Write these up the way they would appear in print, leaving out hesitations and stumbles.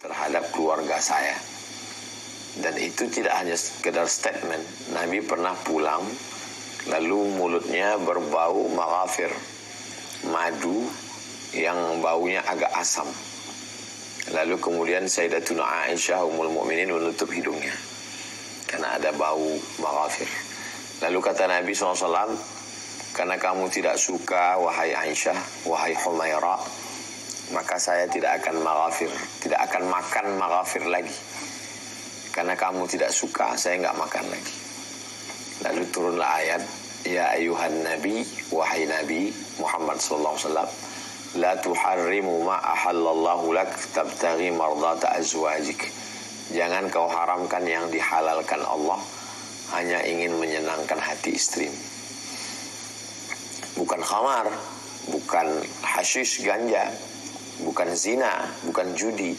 terhadap keluarga saya. Dan itu tidak hanya sekedar statement. Nabi pernah pulang, lalu mulutnya berbau maghafir, madu yang baunya agak asam. Lalu kemudian Sayyidatuna Aisyah Ummul Mukminin menutup hidungnya karena ada bau maghafir. Lalu kata Nabi SAW, karena kamu tidak suka wahai Aisyah, wahai Humaira, maka saya tidak akan maghafir, tidak akan makan maghafir lagi. Karena kamu tidak suka, saya enggak makan lagi. Lalu turunlah ayat, ya ayuhan nabi, wahai Nabi Muhammad sallallahu alaihi wasallam, la tuharrimu ma ahallallahu lak tabtaghi mardata azwajik. Jangan kau haramkan yang dihalalkan Allah hanya ingin menyenangkan hati istrimu. Bukan khamar, bukan hashish ganja, bukan zina, bukan judi,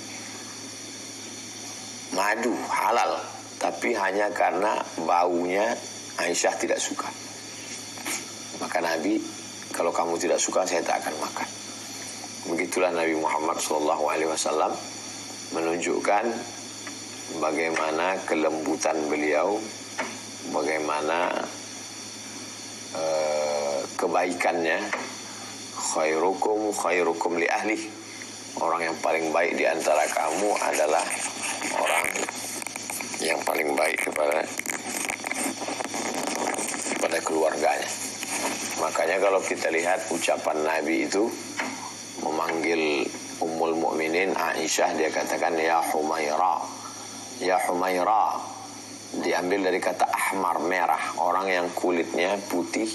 madu halal, tapi hanya karena baunya Aisyah tidak suka. Maka Nabi, kalau kamu tidak suka, saya tak akan makan. Begitulah Nabi Muhammad SAW menunjukkan bagaimana kelembutan beliau, bagaimana kebaikannya. Khairukum li ahli. Orang yang paling baik di antara kamu adalah orang yang paling baik kepada keluarganya. Makanya kalau kita lihat ucapan Nabi itu memanggil Ummul Mukminin Aisyah, dia katakan ya Humaira, ya Humaira. Diambil dari kata ahmar, merah. Orang yang kulitnya putih,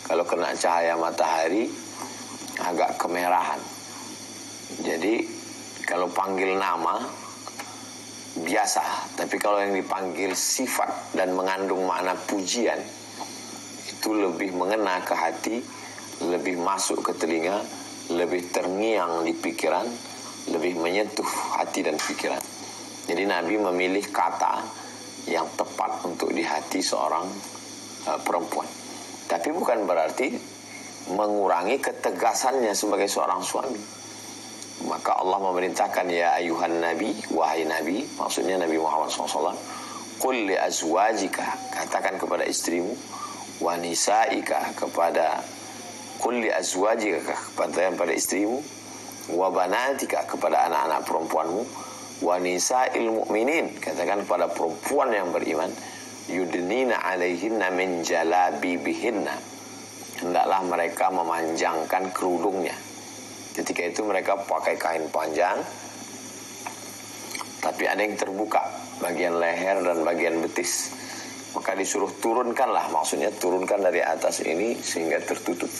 kalau kena cahaya matahari agak kemerahan. Jadi kalau panggil nama biasa, tapi kalau yang dipanggil sifat dan mengandung makna pujian, itu lebih mengena ke hati, lebih masuk ke telinga, lebih terngiang di pikiran, lebih menyentuh hati dan pikiran. Jadi Nabi memilih kata yang tepat untuk di hati seorang perempuan. Tapi bukan berarti mengurangi ketegasannya sebagai seorang suami. Maka Allah memerintahkan ya ayuhan nabi, wahai Nabi, maksudnya Nabi Muhammad SAW, qul li azwajika, katakan kepada istrimu, wa nisaika, kepada qul li azwajika, kepada istrimu, wa banatika, kepada anak-anak perempuanmu, wa nisa'il mu'minin, katakan kepada perempuan yang beriman, yudnina alaihinna min jalabibihinna, hendaklah mereka memanjangkan kerudungnya. Ketika itu mereka pakai kain panjang, tapi ada yang terbuka, bagian leher dan bagian betis. Maka disuruh turunkanlah, maksudnya turunkan dari atas ini sehingga tertutup.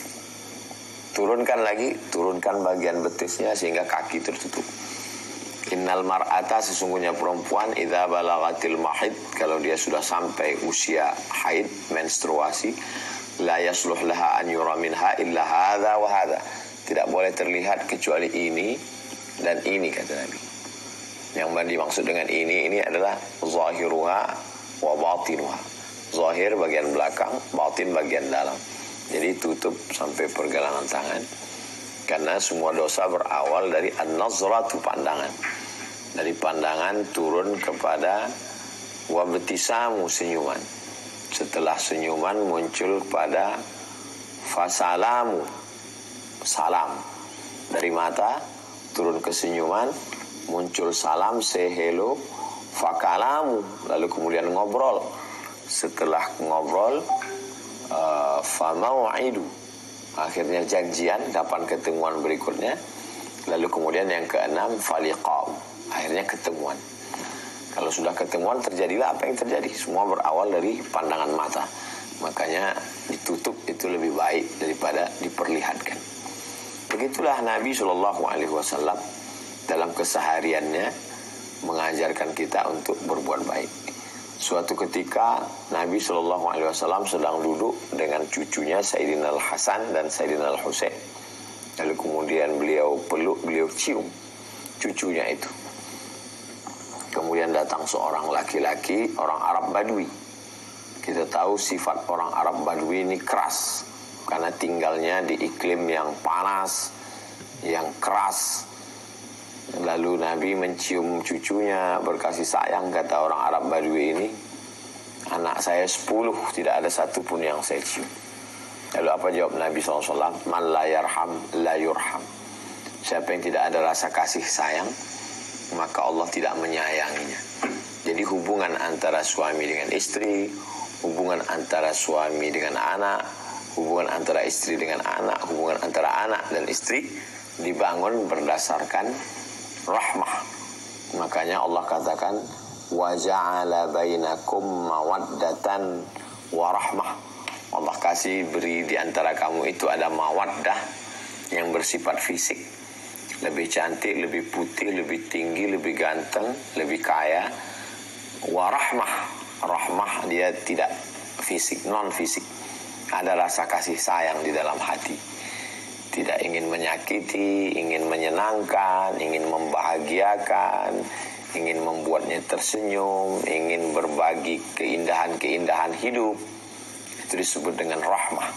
Turunkan lagi, turunkan bagian betisnya sehingga kaki tertutup. Innal mar'ata, sesungguhnya perempuan, idza balagatil mahid, kalau dia sudah sampai usia haid, menstruasi, la yasluh laha an yura minha illa hadza wa hadza. Tidak boleh terlihat kecuali ini dan ini, kata Nabi. Yang dimaksud dengan ini adalah zahiruha wa batinuha. Zahir bagian belakang, batin bagian dalam. Jadi tutup sampai pergelangan tangan. Karena semua dosa berawal dari an-nazratu, pandangan. Dari pandangan turun kepada wabtisamu, senyuman. Setelah senyuman muncul pada fasalamu, salam. Dari mata turun ke senyuman, muncul salam, say hello, fakalamu, lalu kemudian ngobrol. Setelah ngobrol, famau'idu, akhirnya janjian kapan ketemuan berikutnya. Lalu kemudian yang keenam, faliqa'u, akhirnya ketemuan. Kalau sudah ketemuan, terjadilah apa yang terjadi. Semua berawal dari pandangan mata. Makanya ditutup itu lebih baik daripada diperlihatkan. Begitulah Nabi SAW dalam kesehariannya mengajarkan kita untuk berbuat baik. Suatu ketika Nabi SAW sedang duduk dengan cucunya Sayyidina Al-Hasan dan Sayyidina Al-Husain. Lalu kemudian beliau peluk, beliau cium cucunya itu. Kemudian datang seorang laki-laki, orang Arab Badui. Kita tahu sifat orang Arab Badui ini keras, karena tinggalnya di iklim yang panas, yang keras, Lalu Nabi mencium cucunya, berkasih sayang. Kata orang Arab Badui ini, anak saya 10, tidak ada satupun yang saya cium. Lalu apa jawab Nabi SAW? Man la yarham la yurham. Siapa yang tidak ada rasa kasih sayang, maka Allah tidak menyayanginya. Jadi hubungan antara suami dengan istri, hubungan antara suami dengan anak, hubungan antara istri dengan anak, hubungan antara anak dan istri dibangun berdasarkan rahmah. Makanya Allah katakan wa ja'ala bainakum mawaddatan wa rahmah. Allah kasih beri di antara kamu itu ada mawaddah yang bersifat fisik. Lebih cantik, lebih putih, lebih tinggi, lebih ganteng, lebih kaya. Wa rahmah. Rahmah dia tidak fisik, non fisik. Ada rasa kasih sayang di dalam hati. Tidak ingin menyakiti, ingin menyenangkan, ingin membahagiakan, ingin membuatnya tersenyum, ingin berbagi keindahan-keindahan hidup. Itu disebut dengan rahmah,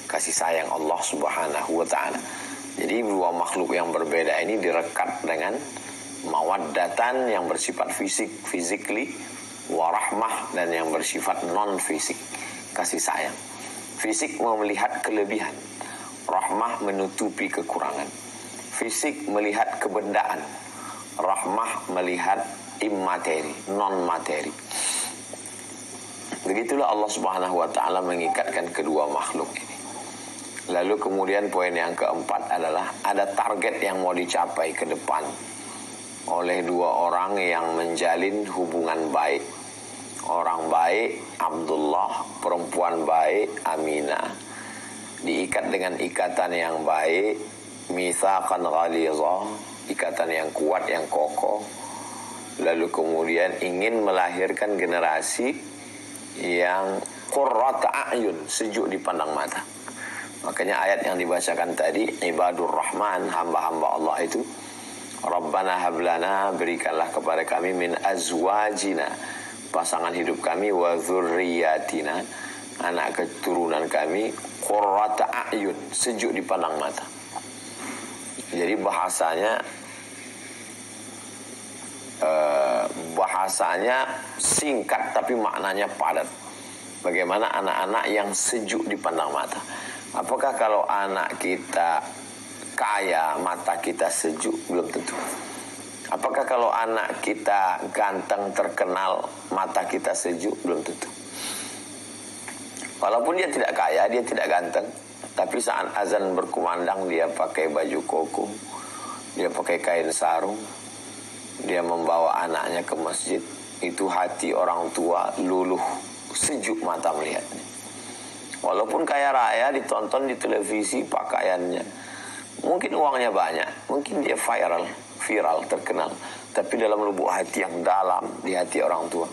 kasih sayang Allah Subhanahu wa ta'ala. Jadi dua makhluk yang berbeda ini direkat dengan mawaddatan yang bersifat fisik, physically, warahmah, dan yang bersifat non fisik, kasih sayang. Fisik melihat kelebihan, rahmah menutupi kekurangan. Fisik melihat kebendaan, rahmah melihat immateri, non materi. Begitulah Allah Subhanahu wa ta'ala mengikatkan kedua makhluk ini. Lalu kemudian poin yang keempat adalah ada target yang mau dicapai ke depan oleh dua orang yang menjalin hubungan baik. Orang baik Abdullah, perempuan baik Aminah, diikat dengan ikatan yang baik, mitsaqan ghalidha, ikatan yang kuat, yang kokoh. Lalu kemudian ingin melahirkan generasi yang qurrata a'yun, sejuk dipandang mata. Makanya ayat yang dibacakan tadi, ibadur rahman, hamba-hamba Allah itu, Rabbana hablana, berikanlah kepada kami min azwajina, pasangan hidup kami, wa dzurriyyatina, anak keturunan kami, qurrata a'yun, sejuk dipandang mata. Jadi bahasanya singkat tapi maknanya padat. Bagaimana anak-anak yang sejuk dipandang mata? Apakah kalau anak kita kaya mata kita sejuk? Belum tentu. Apakah kalau anak kita ganteng terkenal mata kita sejuk? Belum tentu. Walaupun dia tidak kaya, dia tidak ganteng, tapi saat azan berkumandang dia pakai baju koko, dia pakai kain sarung, dia membawa anaknya ke masjid, itu hati orang tua luluh, sejuk mata melihatnya. Walaupun kaya raya, ditonton di televisi pakaiannya, mungkin uangnya banyak, mungkin dia viral, terkenal, tapi dalam lubuk hati yang dalam di hati orang tua,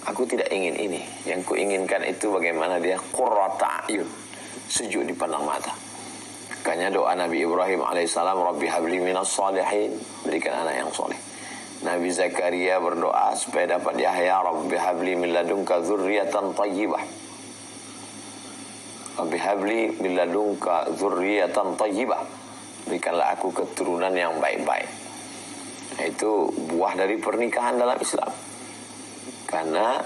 aku tidak ingin ini. Yang kuinginkan itu bagaimana dia qurrata a'yun, sejuk dipandang mata. Makanya doa Nabi Ibrahim alaihissalam, Rabbi habli minas salihin, berikan anak yang soleh. Nabi Zakaria berdoa supaya dapat Yahya, Rabbi habli min ladunka dzurriyyatan thayyibah. Rabbi habli min ladunka dzurriyyatan thayyibah. Berikanlah aku keturunan yang baik-baik. Itu buah dari pernikahan dalam Islam. Karena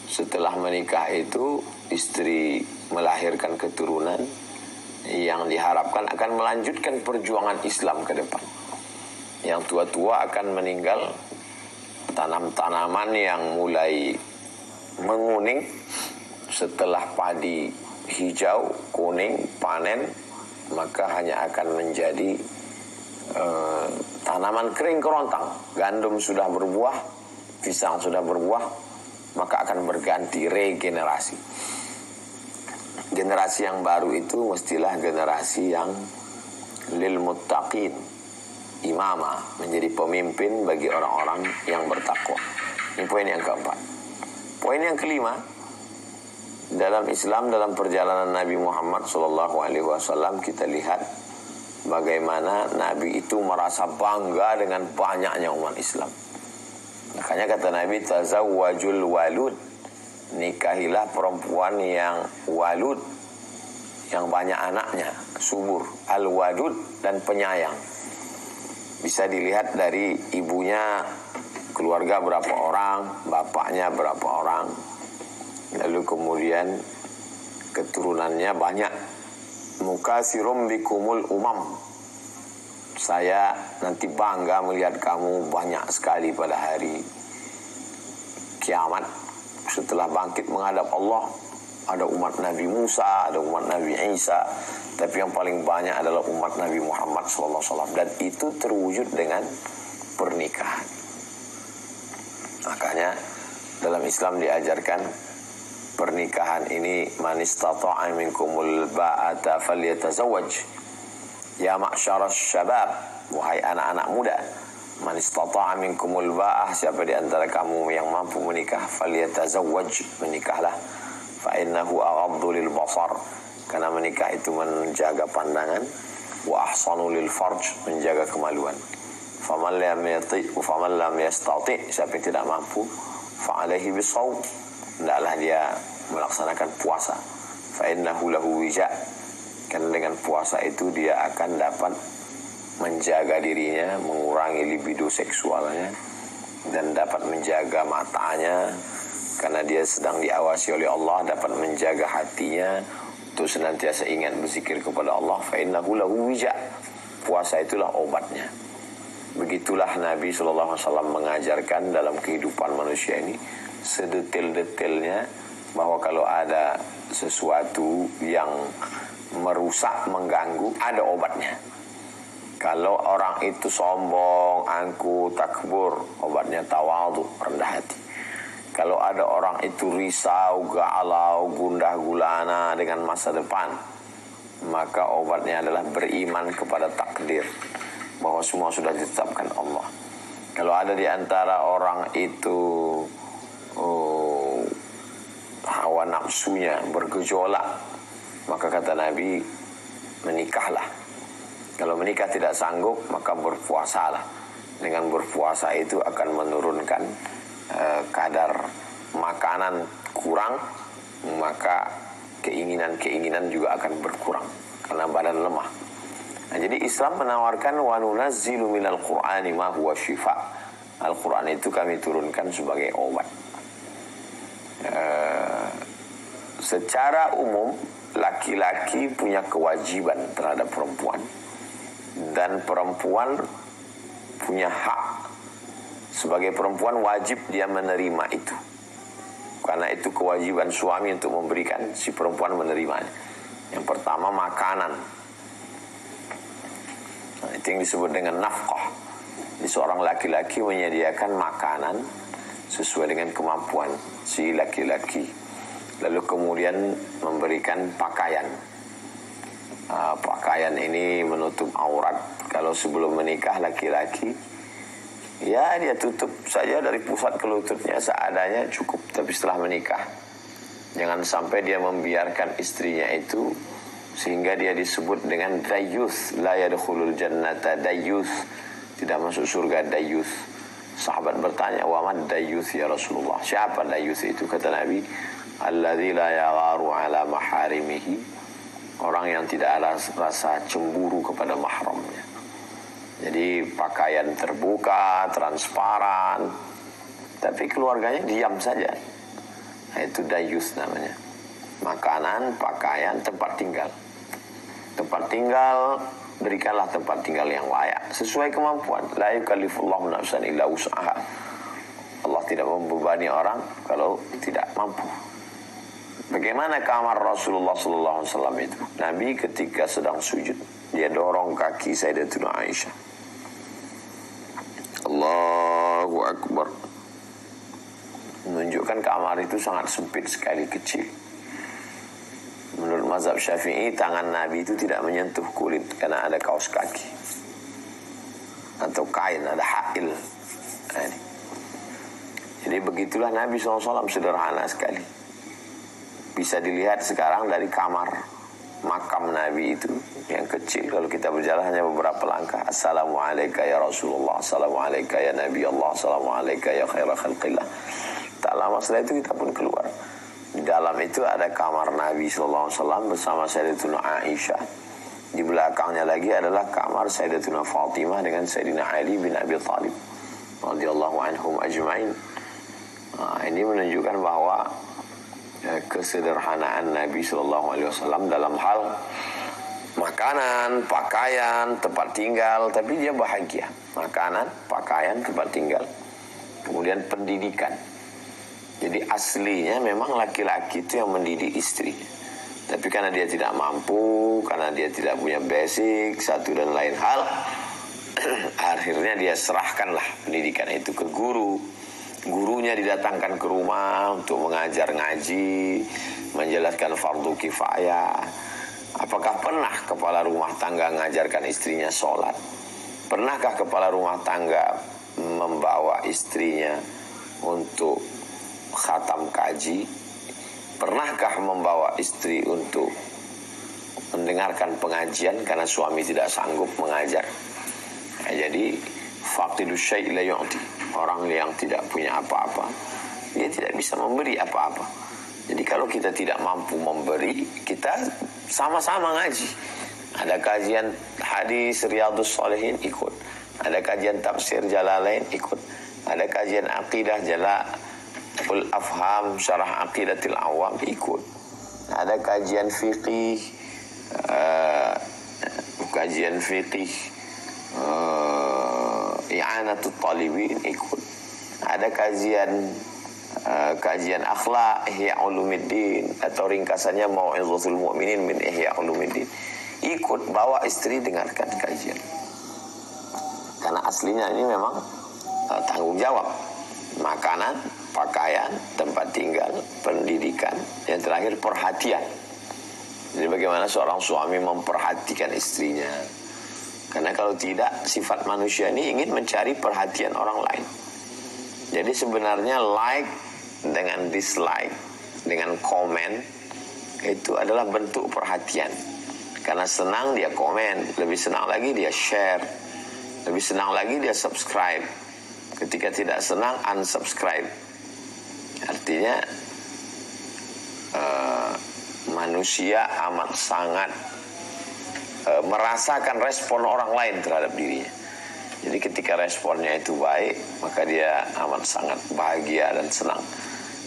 setelah menikah itu istri melahirkan keturunan yang diharapkan akan melanjutkan perjuangan Islam ke depan. Yang tua-tua akan meninggal, tanam-tanaman yang mulai menguning setelah padi hijau, kuning, panen, maka hanya akan menjadi tanaman kering kerontang. Gandum sudah berbuah, pisang sudah berbuah, maka akan berganti, regenerasi. Generasi yang baru itu mestilah generasi yang lil muttaqin, imamah, menjadi pemimpin bagi orang-orang yang bertakwa. Ini poin yang keempat. Poin yang kelima, dalam Islam, dalam perjalanan Nabi Muhammad SAW, kita lihat bagaimana Nabi itu merasa bangga dengan banyaknya umat Islam. Makanya kata Nabi, tazawwajul walud, nikahilah perempuan yang walud, yang banyak anaknya, subur, al-wadud, dan penyayang. Bisa dilihat dari ibunya, keluarga berapa orang, bapaknya berapa orang, lalu kemudian keturunannya banyak. Mukasirum bikumul umam, saya nanti bangga melihat kamu banyak sekali pada hari kiamat. Setelah bangkit menghadap Allah, ada umat Nabi Musa, ada umat Nabi Isa, tapi yang paling banyak adalah umat Nabi Muhammad SAW. Dan itu terwujud dengan pernikahan. Makanya dalam Islam diajarkan pernikahan ini, man istata'a minkumul ba'ata falyatazawwaj. Ya ma'syaras syabab, wahai anak-anak muda, man istata'a minkumul ba'ah, siapa di antara kamu yang mampu menikah, falyatazawwaj, menikahlah. Fa innahu aghaddu lil basar, karena menikah itu menjaga pandangan, wa ahsanu lil farj, menjaga kemaluan. Faman lam yati' wa faman lam yastati', siapa yang tidak mampu, fa alaihi bisawm, hendaklah dia melaksanakan puasa. Fa innahu lahu wija', karena dengan puasa itu dia akan dapat menjaga dirinya, mengurangi libido seksualnya, dan dapat menjaga matanya, karena dia sedang diawasi oleh Allah, dapat menjaga hatinya untuk senantiasa ingat berzikir kepada Allah. Fa innahu lahu wija', puasa itulah obatnya. Begitulah Nabi SAW mengajarkan dalam kehidupan manusia ini sedetail-detailnya, bahwa kalau ada sesuatu yang merusak, mengganggu, ada obatnya. Kalau orang itu sombong, angkuh, takbur, obatnya tawadhu, rendah hati. Kalau ada orang itu risau, galau, gundah gulana dengan masa depan, maka obatnya adalah beriman kepada takdir, bahwa semua sudah ditetapkan Allah. Kalau ada di antara orang itu hawa nafsunya bergejolak, maka kata Nabi, menikahlah. Kalau menikah tidak sanggup, maka berpuasalah. Dengan berpuasa itu akan menurunkan kadar makanan kurang, maka keinginan-keinginan juga akan berkurang karena badan lemah. Nah, jadi Islam menawarkan wa nunazzilu minal Qur'ani ma huwa syifa. Al-Quran itu kami turunkan sebagai obat. Secara umum laki-laki punya kewajiban terhadap perempuan, dan perempuan punya hak. Sebagai perempuan wajib dia menerima itu, karena itu kewajiban suami untuk memberikan, si perempuan menerimanya. Yang pertama makanan. Nah, itu yang disebut dengan nafkah. Jadi seorang laki-laki menyediakan makanan sesuai dengan kemampuan si laki-laki. Lalu kemudian memberikan pakaian. Pakaian ini menutup aurat. Kalau sebelum menikah laki-laki, ya dia tutup saja dari pusat ke lututnya seadanya cukup. Tapi setelah menikah, jangan sampai dia membiarkan istrinya itu sehingga dia disebut dengan dayyuth. La yadkhulul jannata dayyuth, tidak masuk surga dayyuth. Sahabat bertanya, wa mad dayyuth ya Rasulullah? Siapa dayyuth itu? Kata Nabi, alladzi la yagharu ala maharimihi, orang yang tidak ada rasa cemburu kepada mahramnya. Jadi pakaian terbuka, transparan, tapi keluarganya diam saja. Nah, itu dayyuth namanya. Makanan, pakaian, tempat tinggal. Tempat tinggal, berikanlah tempat tinggal yang layak sesuai kemampuan. La yukallifullahu nafsan illa wus'aha. Allah tidak membebani orang kalau tidak mampu. Bagaimana kamar Rasulullah SAW itu? Nabi ketika sedang sujud, dia dorong kaki Sayyidatuna Aisyah. Allahu Akbar. Menunjukkan kamar itu sangat sempit sekali, kecil. Menurut mazhab Syafi'i, tangan Nabi itu tidak menyentuh kulit karena ada kaos kaki atau kain, ada hail. Jadi begitulah Nabi SAW, sederhana sekali. Bisa dilihat sekarang dari kamar makam Nabi itu yang kecil. Kalau kita berjalan hanya beberapa langkah, Assalamualaikum ya Rasulullah, Assalamualaikum ya Nabi Allah, Assalamualaikum ya khairah khalqillah. Tak lama setelah itu kita pun keluar. Di dalam itu ada kamar Nabi SAW bersama Sayyidatuna Aisyah. Di belakangnya lagi adalah kamar Sayyidatuna Fatimah dengan Sayyidina Ali bin Abi Thalib radhiyallahu anhum ajma'in. Ini menunjukkan bahwa kesederhanaan Nabi SAW dalam hal makanan, pakaian, tempat tinggal, tapi dia bahagia. Makanan, pakaian, tempat tinggal, kemudian pendidikan. Jadi aslinya memang laki-laki itu yang mendidik istrinya. Tapi karena dia tidak mampu, karena dia tidak punya basic, satu dan lain hal, akhirnya dia serahkanlah pendidikan itu ke guru. Gurunya didatangkan ke rumah untuk mengajar ngaji, menjelaskan fardu kifayah. Apakah pernah kepala rumah tangga mengajarkan istrinya sholat? Pernahkah kepala rumah tangga membawa istrinya untuk khatam kaji? Pernahkah membawa istri untuk mendengarkan pengajian karena suami tidak sanggup mengajar? Jadi faqidus syai' la yu'ti. Orang yang tidak punya apa-apa, dia tidak bisa memberi apa-apa. Jadi kalau kita tidak mampu memberi, kita sama-sama ngaji. Ada kajian hadis Riyadhus Shalihin, ikut. Ada kajian tafsir Jalalain, ikut. Ada kajian aqidah Jala'ul Afham Syarah Aqidatil Awam, ikut. Ada kajian fikih, I'anatut Talibin, ikut. Ada kajian akhlak Ihya Ulumuddin atau ringkasannya Mau'izatul Mu'minin min Ihya Ulumuddin, ikut. Bawa istri dengarkan kajian, karena aslinya ini memang tanggung jawab. Makanan, pakaian, tempat tinggal, pendidikan, yang terakhir perhatian. Jadi bagaimana seorang suami memperhatikan istrinya. Karena kalau tidak, sifat manusia ini ingin mencari perhatian orang lain. Jadi sebenarnya like dengan dislike, dengan komen, itu adalah bentuk perhatian. Karena senang dia komen, lebih senang lagi dia share, lebih senang lagi dia subscribe. Ketika tidak senang, unsubscribe. Artinya manusia amat sangat merasakan respon orang lain terhadap dirinya. Jadi ketika responnya itu baik, maka dia amat sangat bahagia dan senang.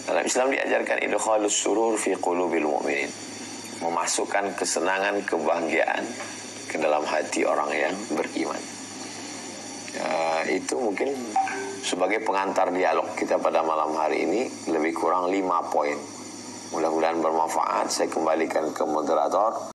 Dalam Islam diajarkan idkhalus surur fi qulubil mu'minin, memasukkan kesenangan, kebahagiaan ke dalam hati orang yang beriman. Itu mungkin sebagai pengantar dialog kita pada malam hari ini, lebih kurang 5 poin. Mudah-mudahan bermanfaat. Saya kembalikan ke moderator.